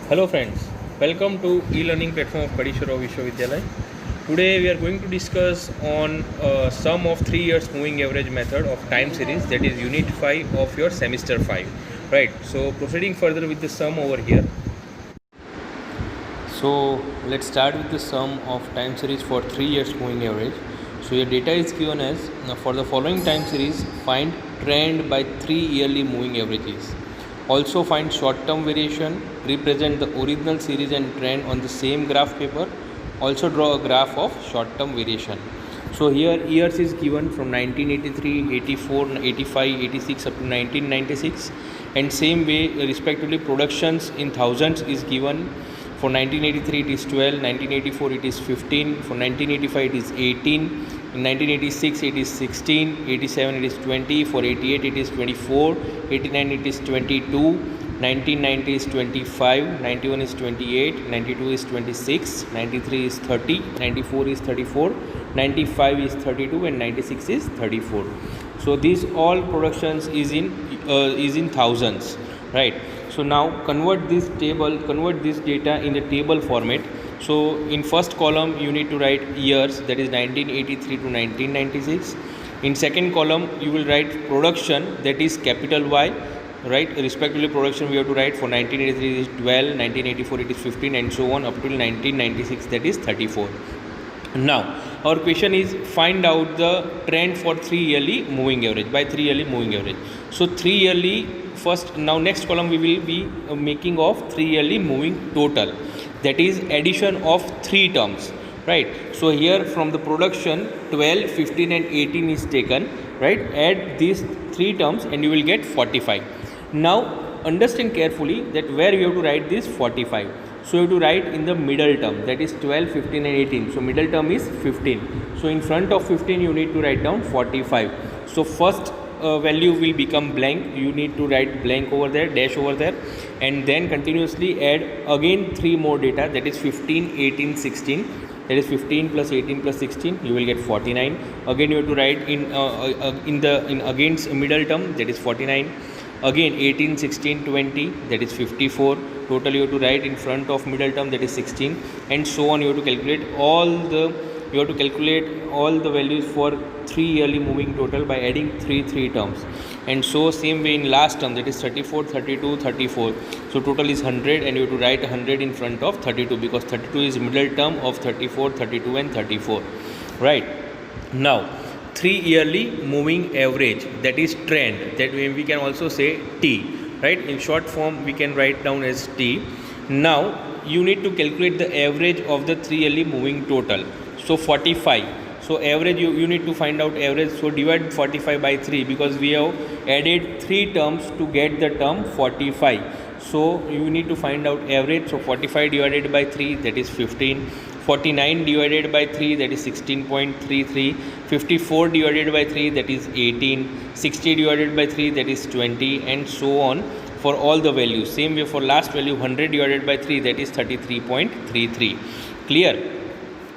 Hello friends, welcome to e-learning platform of Kadishwara Vishwavidyalaya. Today we are going to discuss on sum of 3 years moving average method of time series, that is unit 5 of your semester 5. Right, so proceeding further with the sum over here. So let's start with the sum of time series for 3 years moving average. So your data is given as for the following time series, find trend by 3 yearly moving averages. Also find short term variation, represent the original series and trend on the same graph paper. Also draw a graph of short term variation. So here years is given from 1983, 84, 85, 86 up to 1996, and same way respectively productions in thousands is given. For 1983 it is 12, 1984 it is 15, for 1985 it is 18, in 1986 it is 16, 87 it is 20, for 88 it is 24, 89 it is 22, 1990 is 25, 91 is 28, 92 is 26, 93 is 30, 94 is 34, 95 is 32 and 96 is 34. So these all productions is in thousands, right? So now convert this data in the table format. So in first column you need to write years, that is 1983 to 1996. In second column you will write production, that is capital Y, right? Respectively production we have to write. For 1983 it is 12, 1984 it is 15 and so on up till 1996, that is 34. Now our question is find out the trend for 3 yearly moving average, by 3 yearly moving average. So 3 yearly first, now next column we will be making of 3 yearly moving total, that is addition of 3 terms, right? So here from the production 12, 15 and 18 is taken, right? Add these 3 terms and you will get 45. Now understand carefully that where you have to write this 45. So you have to write in the middle term, that is 12, 15 and 18. So middle term is 15. So in front of 15 you need to write down 45. So first value will become blank, you need to write blank over there, dash over there, and then continuously add again 3 more data, that is 15, 18, 16. That is 15 plus 18 plus 16, you will get 49. Again you have to write in against middle term, that is 49. Again 18, 16, 20, that is 54. Total you have to write in front of middle term, that is 16, and so on. You have to calculate all the values for 3 yearly moving total by adding 3 terms, and so same way in last term, that is 34, 32, 34. So total is 100 and you have to write 100 in front of 32 because 32 is middle term of 34, 32 and 34, right? Now 3 yearly moving average, that is trend, that we can also say T, right? In short form we can write down as T. Now you need to calculate the average of the 3 yearly moving total. So 45. So average you need to find out average. So divide 45 by 3 because we have added 3 terms to get the term 45. So you need to find out average. So 45 divided by 3, that is 15. 49 divided by 3, that is 16.33. 54 divided by 3, that is 18. 60 divided by 3, that is 20, and so on for all the values. Same way for last value 100 divided by 3, that is 33.33. Clear?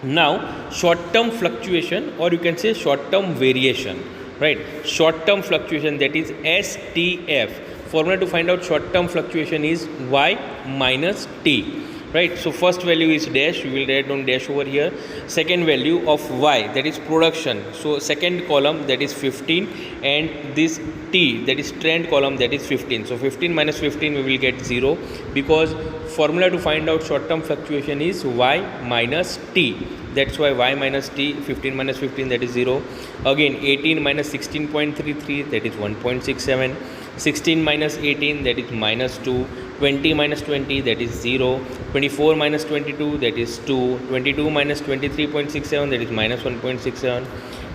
Now short term fluctuation, or you can say short term variation, right? Short term fluctuation, that is STF. Formula to find out short term fluctuation is Y minus T, right? So first value is dash, you will write down dash over here. Second value of Y, that is production, so second column, that is 15, and this T, that is trend column, that is 15. So 15 minus 15 we will get 0 because formula to find out short term fluctuation is Y minus T. That's why Y minus T, 15 minus 15, that is 0. Again 18 minus 16.33, that is 1.67. 16 minus 18, that is minus 2. 20 minus 20, that is 0. 24 minus 22, that is 2. 22 minus 23.67, that is minus 1.67.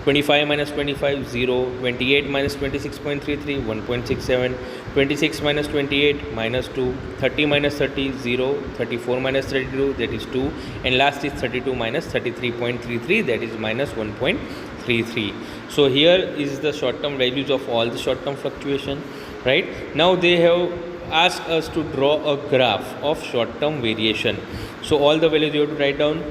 25 minus 25, 0. 28 minus 26.33, 1.67. 26 minus 28, minus 2. 30 minus 30, 0. 34 minus 32, that is 2. And last is 32 minus 33.33, that is minus 1.33. So here is the short term values of all the short term fluctuation, right? Now they have asked us to draw a graph of short term variation. So all the values you have to write down.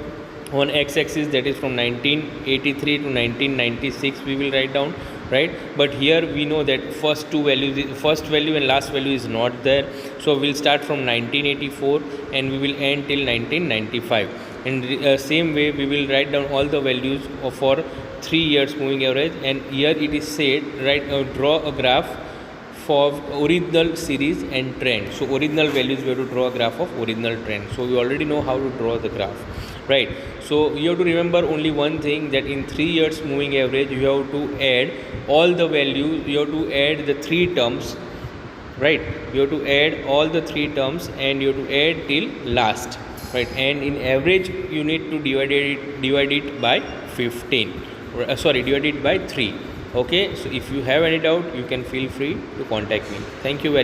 On x-axis, that is from 1983 to 1996 we will write down. right? But here we know that first value and last value is not there, so we'll start from 1984 and we will end till 1995. And same way we will write down all the values for 3 years moving average, and here it is said, draw a graph for original series and trend. So original values, we have to draw a graph of original trend. So we already know how to draw the graph, right? So you have to remember only one thing, that in 3 years moving average you have to add all the values, you have to add the 3 terms, right? You have to add all the 3 terms and you have to add till last, right? And in average you need to divide it by 15, divide it by 3. Okay, so if you have any doubt, you can feel free to contact me. Thank you very much.